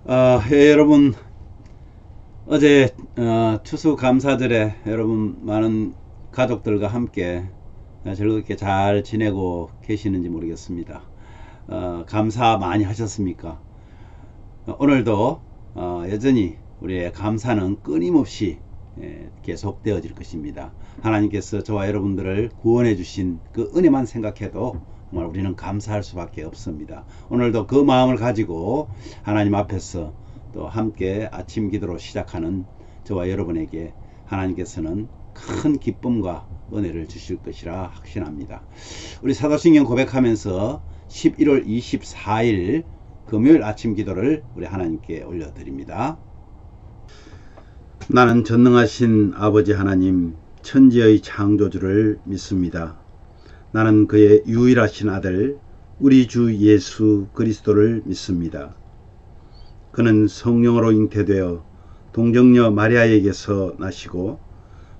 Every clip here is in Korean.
여러분, 어제 추수감사절에 여러분 많은 가족들과 함께 즐겁게 잘 지내고 계시는지 모르겠습니다. 감사 많이 하셨습니까? 오늘도 여전히 우리의 감사는 끊임없이 계속되어질 것입니다. 하나님께서 저와 여러분들을 구원해 주신 그 은혜만 생각해도 정말 우리는 감사할 수밖에 없습니다. 오늘도 그 마음을 가지고 하나님 앞에서 또 함께 아침 기도로 시작하는 저와 여러분에게 하나님께서는 큰 기쁨과 은혜를 주실 것이라 확신합니다. 우리 사도신경 고백하면서 11월 24일 금요일 아침 기도를 우리 하나님께 올려드립니다. 나는 전능하신 아버지 하나님 천지의 창조주를 믿습니다. 나는 그의 유일하신 아들 우리 주 예수 그리스도를 믿습니다. 그는 성령으로 잉태되어 동정녀 마리아에게서 나시고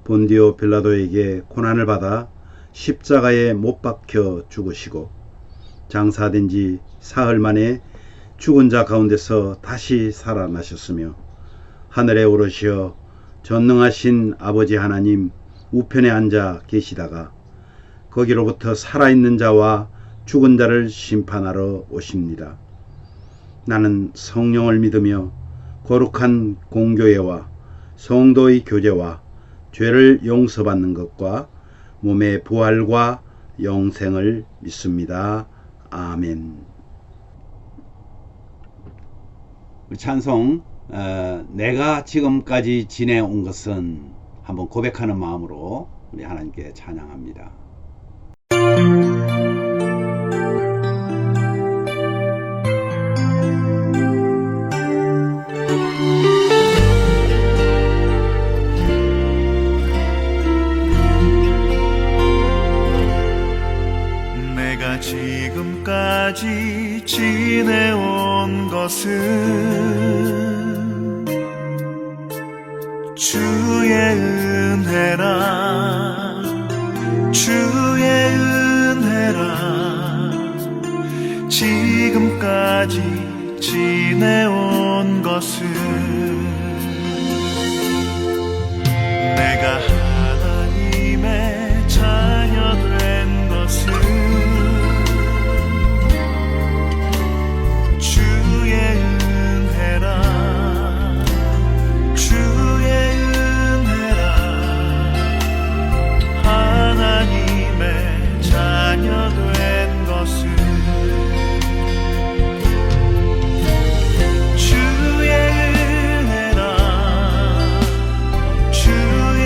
본디오 빌라도에게 고난을 받아 십자가에 못 박혀 죽으시고 장사된 지 사흘 만에 죽은 자 가운데서 다시 살아나셨으며 하늘에 오르시어 전능하신 아버지 하나님 우편에 앉아 계시다가 거기로부터 살아있는 자와 죽은 자를 심판하러 오십니다. 나는 성령을 믿으며 거룩한 공교회와 성도의 교제와 죄를 용서받는 것과 몸의 부활과 영생을 믿습니다. 아멘. 우리 찬송 내가 지금까지 지내온 것은 한번 고백하는 마음으로 우리 하나님께 찬양합니다. 내가 지금까지 지내온 것은 주의 은혜라 주의 은혜라 지금까지 지내온 것은 내가 하나님의 자녀 된 것은 주의 은혜라 주의 은혜라 하나님의 자녀 된 것은 주의 은혜라 주의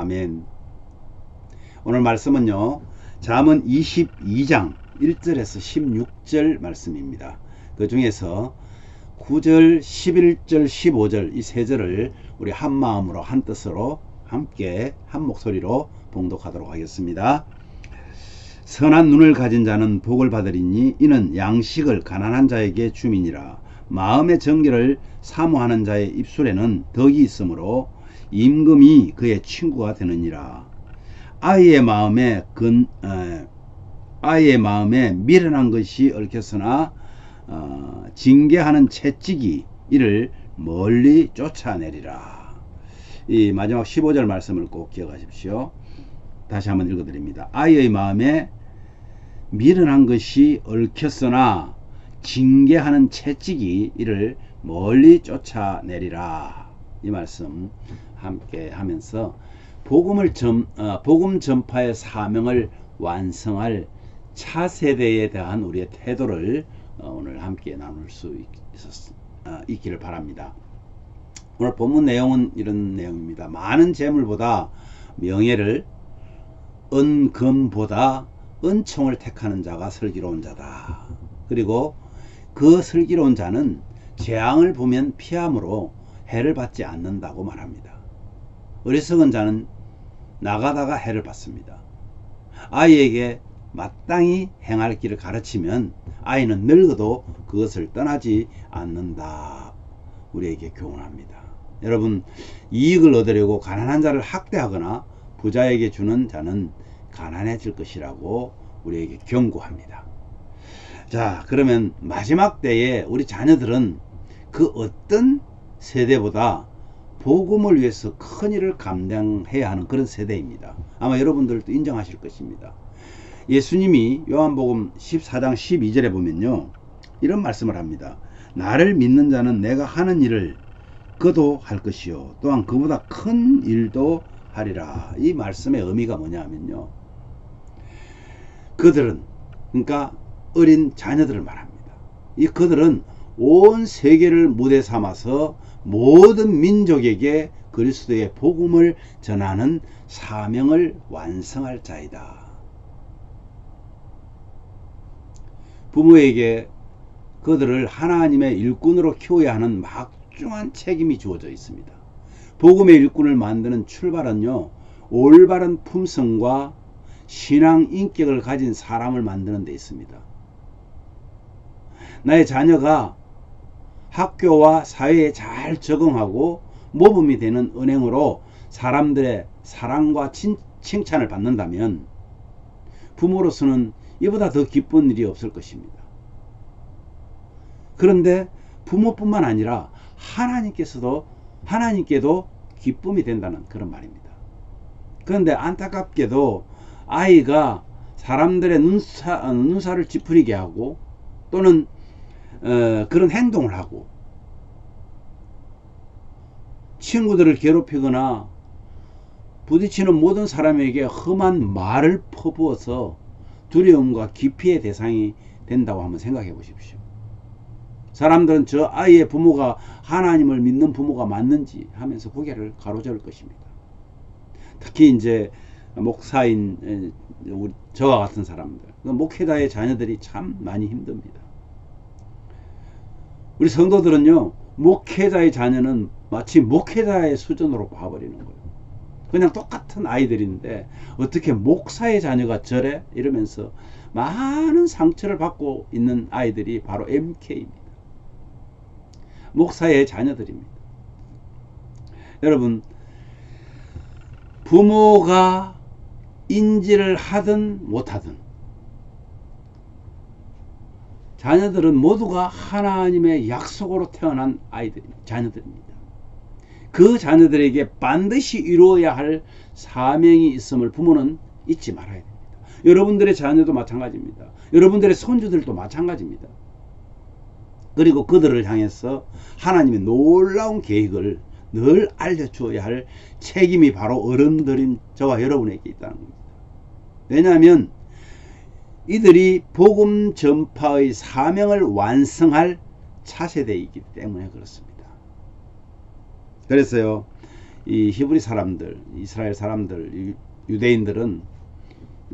아멘. 오늘 말씀은요, 잠언 22장 1절에서 16절 말씀입니다. 그 중에서 9절, 11절, 15절 이 세 절을 우리 한 마음으로 한 뜻으로 함께 한 목소리로 봉독하도록 하겠습니다. 선한 눈을 가진 자는 복을 받으리니 이는 양식을 가난한 자에게 줌이니라. 마음의 정결을 사모하는 자의 입술에는 덕이 있으므로 임금이 그의 친구가 되느니라. 아이의 마음에 미련한 것이 얽혔으나 징계하는 채찍이 이를 멀리 쫓아내리라. 이 마지막 15절 말씀을 꼭 기억하십시오. 다시 한번 읽어드립니다. 아이의 마음에 미련한 것이 얽혔으나 징계하는 채찍이 이를 멀리 쫓아내리라. 이 말씀 함께 하면서 복음 전파의 사명을 완성할 차세대에 대한 우리의 태도를 오늘 함께 나눌 수 있기를 바랍니다. 오늘 본문 내용은 이런 내용입니다. 많은 재물보다 명예를, 은금보다 은총을 택하는 자가 슬기로운 자다. 그리고 그 슬기로운 자는 재앙을 보면 피함으로 해를 받지 않는다고 말합니다. 어리석은 자는 나가다가 해를 받습니다. 아이에게 마땅히 행할 길을 가르치면 아이는 늙어도 그것을 떠나지 않는다. 우리에게 교훈합니다. 여러분, 이익을 얻으려고 가난한 자를 학대하거나 부자에게 주는 자는 가난해질 것이라고 우리에게 경고합니다. 자, 그러면 마지막 때에 우리 자녀들은 그 어떤 세대보다 복음을 위해서 큰 일을 감당해야 하는 그런 세대입니다. 아마 여러분들도 인정하실 것입니다. 예수님이 요한복음 14장 12절에 보면요, 이런 말씀을 합니다. 나를 믿는 자는 내가 하는 일을 그도 할 것이요 또한 그보다 큰 일도 하리라. 이 말씀의 의미가 뭐냐 하면요, 그들은, 그러니까 어린 자녀들을 말합니다. 이 그들은 온 세계를 무대 삼아서 모든 민족에게 그리스도의 복음을 전하는 사명을 완성할 자이다. 부모에게 그들을 하나님의 일꾼으로 키워야 하는 막중한 책임이 주어져 있습니다. 복음의 일꾼을 만드는 출발은요, 올바른 품성과 신앙 인격을 가진 사람을 만드는 데 있습니다. 나의 자녀가 학교와 사회에 잘 적응하고 모범이 되는 은행으로 사람들의 사랑과 칭찬을 받는다면 부모로서는 이보다 더 기쁜 일이 없을 것입니다. 그런데 부모뿐만 아니라 하나님께도 기쁨이 된다는 그런 말입니다. 그런데 안타깝게도 아이가 사람들의 눈살을 찌푸리게 하고 또는 그런 행동을 하고 친구들을 괴롭히거나 부딪히는 모든 사람에게 험한 말을 퍼부어서 두려움과 기피의 대상이 된다고 한번 생각해 보십시오. 사람들은 저 아이의 부모가 하나님을 믿는 부모가 맞는지 하면서 고개를 가로저을 것입니다. 특히 이제 목사인 저와 같은 사람들, 목회자의 자녀들이 참 많이 힘듭니다. 우리 성도들은요, 목회자의 자녀는 마치 목회자의 수준으로 봐버리는 거예요. 그냥 똑같은 아이들인데 어떻게 목사의 자녀가 저래? 이러면서 많은 상처를 받고 있는 아이들이 바로 MK입니다. 목사의 자녀들입니다. 여러분, 부모가 인지를 하든 못하든 자녀들은 모두가 하나님의 약속으로 태어난 자녀들입니다. 그 자녀들에게 반드시 이루어야 할 사명이 있음을 부모는 잊지 말아야 됩니다. 여러분들의 자녀도 마찬가지입니다. 여러분들의 손주들도 마찬가지입니다. 그리고 그들을 향해서 하나님의 놀라운 계획을 늘 알려주어야 할 책임이 바로 어른들인 저와 여러분에게 있다는 겁니다. 왜냐하면 이들이 복음 전파의 사명을 완성할 차세대이기 때문에 그렇습니다. 그래서요, 이 히브리 사람들, 이스라엘 사람들, 유대인들은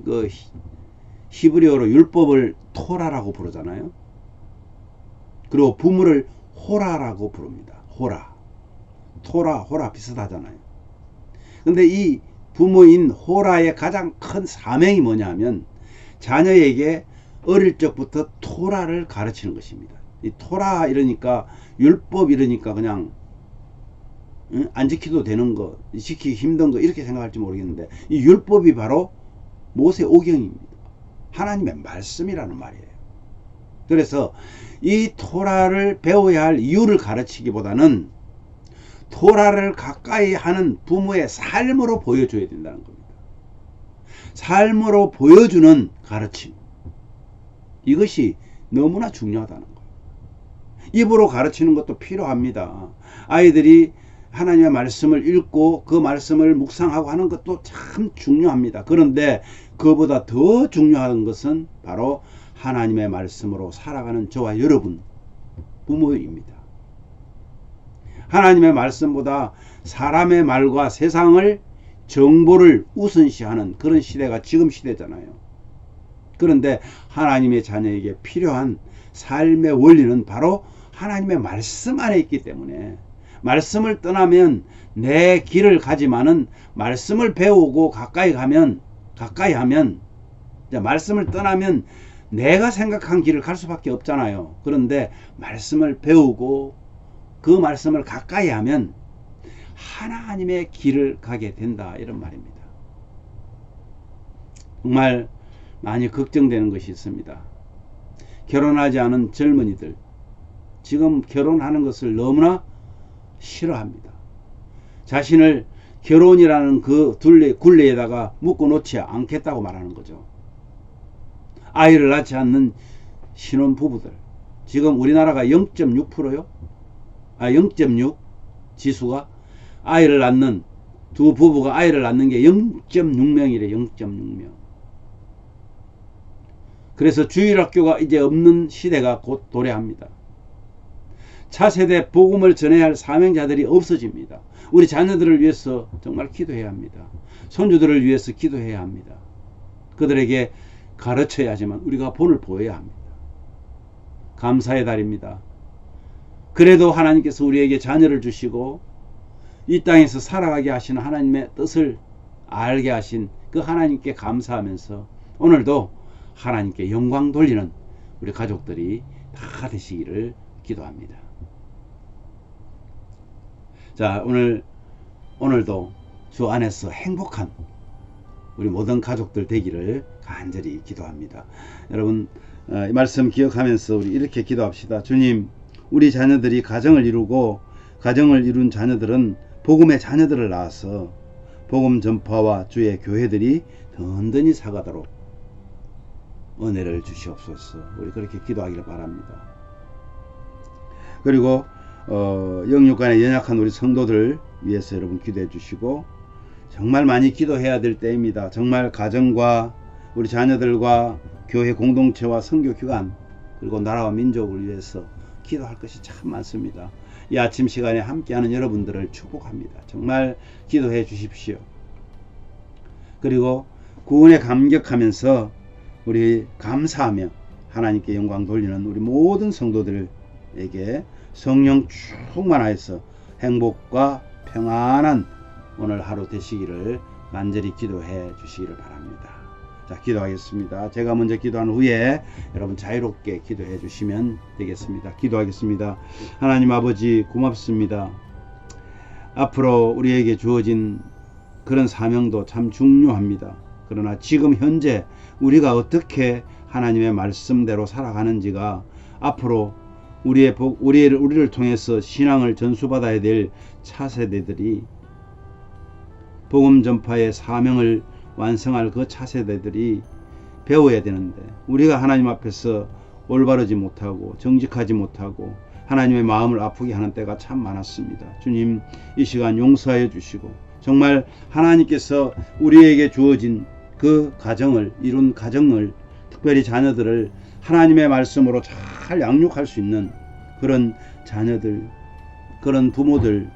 그 히브리어로 율법을 토라라고 부르잖아요. 그리고 부모를 호라라고 부릅니다. 호라. 토라, 호라 비슷하잖아요. 근데 이 부모인 호라의 가장 큰 사명이 뭐냐 하면 자녀에게 어릴 적부터 토라를 가르치는 것입니다. 이 토라 이러니까 율법 이러니까 그냥 안 지켜도 되는 거, 지키기 힘든 거 이렇게 생각할지 모르겠는데 이 율법이 바로 모세 오경입니다. 하나님의 말씀이라는 말이에요. 그래서 이 토라를 배워야 할 이유를 가르치기보다는 토라를 가까이 하는 부모의 삶으로 보여줘야 된다는 겁니다. 삶으로 보여주는 가르침. 이것이 너무나 중요하다는 거예요. 입으로 가르치는 것도 필요합니다. 아이들이 하나님의 말씀을 읽고 그 말씀을 묵상하고 하는 것도 참 중요합니다. 그런데 그보다 더 중요한 것은 바로 하나님의 말씀으로 살아가는 저와 여러분 부모입니다. 하나님의 말씀보다 사람의 말과 세상을 정보를 우선시하는 그런 시대가 지금 시대잖아요. 그런데 하나님의 자녀에게 필요한 삶의 원리는 바로 하나님의 말씀 안에 있기 때문에 말씀을 떠나면 내 길을 가지만은 말씀을 배우고 가까이 하면 말씀을 떠나면 내가 생각한 길을 갈 수밖에 없잖아요. 그런데 말씀을 배우고 그 말씀을 가까이 하면 하나님의 길을 가게 된다 이런 말입니다. 정말 많이 걱정되는 것이 있습니다. 결혼하지 않은 젊은이들 지금 결혼하는 것을 너무나 싫어합니다. 자신을 결혼이라는 그 굴레에다가 묶어놓지 않겠다고 말하는 거죠. 아이를 낳지 않는 신혼부부들 지금 우리나라가 0.6%요? 0.6 지수가 아이를 낳는 두 부부가 아이를 낳는 게 0.6명이래. 0.6명. 그래서 주일학교가 이제 없는 시대가 곧 도래합니다. 차세대 복음을 전해야 할 사명자들이 없어집니다. 우리 자녀들을 위해서 정말 기도해야 합니다. 손주들을 위해서 기도해야 합니다. 그들에게 가르쳐야 하지만 우리가 본을 보여야 합니다. 감사의 달입니다. 그래도 하나님께서 우리에게 자녀를 주시고 이 땅에서 살아가게 하시는 하나님의 뜻을 알게 하신 그 하나님께 감사하면서 오늘도 하나님께 영광 돌리는 우리 가족들이 다 되시기를 기도합니다. 자, 오늘도 주 안에서 행복한 우리 모든 가족들 되기를 간절히 기도합니다. 여러분, 이 말씀 기억하면서 우리 이렇게 기도합시다. 주님, 우리 자녀들이 가정을 이루고 가정을 이룬 자녀들은 복음의 자녀들을 낳아서 복음 전파와 주의 교회들이 든든히 사가도록 은혜를 주시옵소서. 우리 그렇게 기도하기를 바랍니다. 그리고 영육간에 연약한 우리 성도들 위해서 여러분 기도해 주시고 정말 많이 기도해야 될 때입니다. 정말 가정과 우리 자녀들과 교회 공동체와 선교기관 그리고 나라와 민족을 위해서 기도할 것이 참 많습니다. 이 아침 시간에 함께하는 여러분들을 축복합니다. 정말 기도해 주십시오. 그리고 구원에 감격하면서 우리 감사하며 하나님께 영광 돌리는 우리 모든 성도들에게 성령 충만하여서 행복과 평안한 오늘 하루 되시기를 간절히 기도해 주시기를 바랍니다. 자, 기도하겠습니다. 제가 먼저 기도한 후에 여러분 자유롭게 기도해 주시면 되겠습니다. 기도하겠습니다. 하나님 아버지 고맙습니다. 앞으로 우리에게 주어진 그런 사명도 참 중요합니다. 그러나 지금 현재 우리가 어떻게 하나님의 말씀대로 살아가는지가 앞으로 우리를 통해서 신앙을 전수받아야 될 차세대들이 복음 전파의 사명을 완성할 그 차세대들이 배워야 되는데 우리가 하나님 앞에서 올바르지 못하고 정직하지 못하고 하나님의 마음을 아프게 하는 때가 참 많았습니다. 주님, 이 시간 용서하여 주시고 정말 하나님께서 우리에게 주어진 그 가정을 이룬 가정을 특별히 자녀들을 하나님의 말씀으로 잘 양육할 수 있는 그런 자녀들, 그런 부모들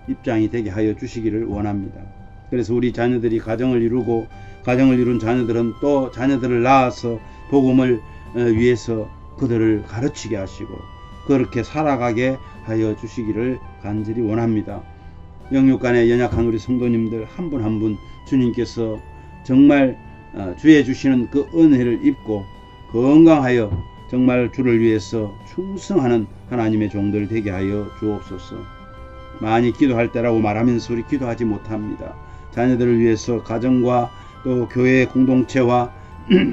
입장이 되게 하여 주시기를 원합니다. 그래서 우리 자녀들이 가정을 이루고 가정을 이룬 자녀들은 또 자녀들을 낳아서 복음을 위해서 그들을 가르치게 하시고 그렇게 살아가게 하여 주시기를 간절히 원합니다. 영육간에 연약한 우리 성도님들 한 분 한 분 주님께서 정말 주의 주시는 그 은혜를 입고 건강하여 정말 주를 위해서 충성하는 하나님의 종들 되게 하여 주옵소서. 많이 기도할 때라고 말하면서 우리 기도하지 못합니다. 자녀들을 위해서 가정과 또 교회 공동체와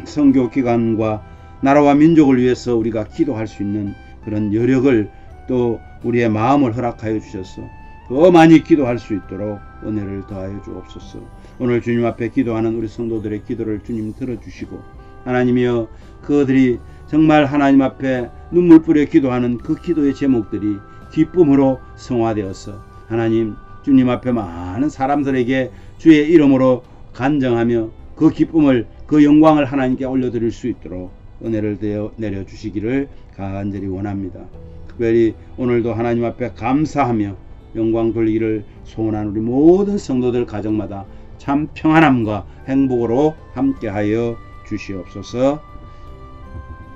선교기관과 나라와 민족을 위해서 우리가 기도할 수 있는 그런 여력을 또 우리의 마음을 허락하여 주셔서 더 많이 기도할 수 있도록 은혜를 더하여 주옵소서. 오늘 주님 앞에 기도하는 우리 성도들의 기도를 주님 들어주시고 하나님이여 그들이 정말 하나님 앞에 눈물 뿌려 기도하는 그 기도의 제목들이 기쁨으로 성화되어서 하나님 주님 앞에 많은 사람들에게 주의 이름으로 간정하며 그 기쁨을 그 영광을 하나님께 올려드릴 수 있도록 은혜를 내려주시기를 간절히 원합니다. 특별히 오늘도 하나님 앞에 감사하며 영광 돌리기를 소원하는 우리 모든 성도들 가정마다 참 평안함과 행복으로 함께하여 주시옵소서.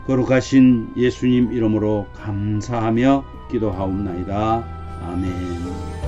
거룩하신 예수님 이름으로 감사하며 기도하옵나이다. 아멘.